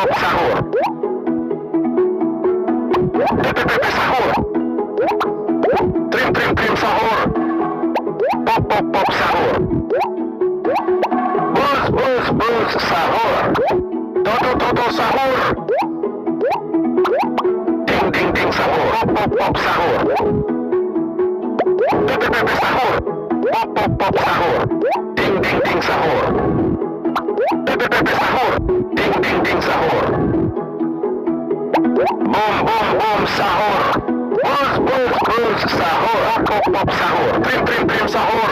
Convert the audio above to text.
pop sahur. Pepe sahur. Trim sahur. Pop sahur. Bus sahur. Toto sahur. Ding sahur. Pop sahur. Pepe sahur. Pop sahur. Ding sahur. Pepe sahur. Ding sahur. Boom sahur. Bus sahur. Pop sahur. Trim sahur.